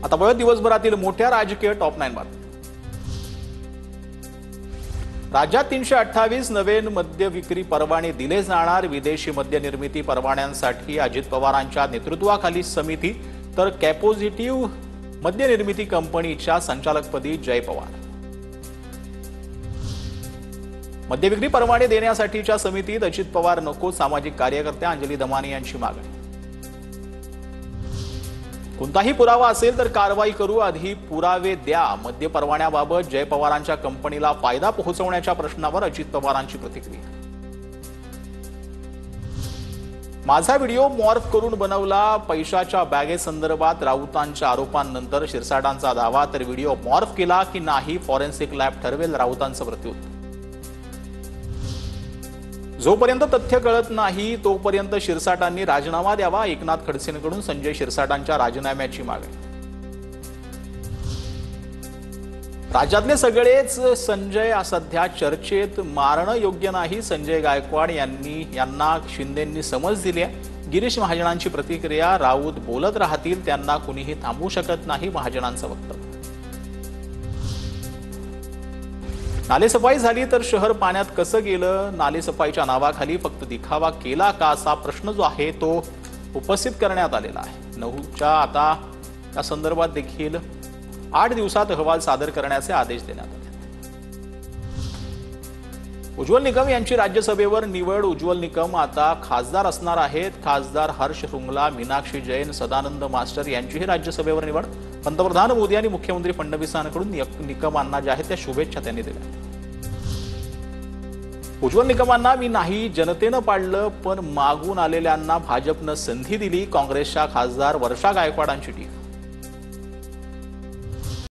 आता बघा दिवसभरातील मोठ्या राजकीय टॉप 9 बातम्या। राज्यात 328 नवे मद्य विक्री परवाने दिले जाणार। विदेशी मद्य निर्मिती परवान्यांसाठी अजित पवारांच्या नेतृत्वाखाली समिती, तर कॅपोझिटिव्ह मद्य निर्मिती कंपनीच्या संचालकपदी जय पवार। मद्य विक्री परवाने देण्यासाठीच्या समितीत अजित पवार नको, सामाजिक कार्यकर्त्या अंजली दमानी यांची मागणी। कोणताही पुरावा असेल तर कारवाई करू, आधी पुरावे द्या। मद्य परवान्याबाबत जय पवारांच्या कंपनीला फायदा पोहोचवण्याच्या प्रश्नावर अजित पवारांची प्रतिक्रिया। माझा व्हिडिओ मॉर्फ करून बनवला, पैशाच्या बॅगेसंदर्भात राऊतांच्या आरोपांनंतर शिरसाटांचा दावा, तर व्हिडिओ मॉर्फ केला की नाही फॉरेन्सिक लॅब ठरवेल, राऊतांचं प्रत्युत्तर। जोपर्यंत तथ्य कळत नाही तोपर्यंत शिरसाटांनी राजीनामा द्यावा, एकनाथ खडसेंकडून संजय शिरसाटांच्या राजीनाम्याची मागणी। राज्यातले सगळेच संजय सध्या चर्चेत, मारणं योग्य नाही, संजय गायकवाड यांना शिंदेंनी समज दिली आहे। गिरीश महाजनांची प्रतिक्रिया, राऊत बोलत राहतील, त्यांना कुणीही थांबवू शकत नाही, महाजनांचं वक्तव्य। नालेसफाई झाली तर शहर पाण्यात कसं गेलं? नालेसफाईच्या नावाखाली फक्त दिखावा केला का, असा प्रश्न जो आहे तो उपस्थित करण्यात आलेला आहे। 9च्या आता या संदर्भात देखील 8 दिवसात अहवाल सादर करण्याचे आदेश देण्यात आले। उज्ज्वल निकम यांची राज्यसभेवर निवड। उज्ज्वल निकम आता खासदार असणार आहेत। खासदार हर्ष श्रुंगला, मीनाक्षी जैन, सदानंद मास्टर यांचीही राज्यसभेवर निवड। पंतप्रधान मोदी आणि मुख्यमंत्री फडणवीसांकडून निकमांना ज्या आहेत त्या शुभेच्छा त्यांनी दिल्या। उज्ज्वल निकमांना मी नाही, जनतेनं पाडलं, पण मागून आलेल्यांना भाजपनं संधी दिली, काँग्रेसच्या खासदार वर्षा गायकवाडांची टीका।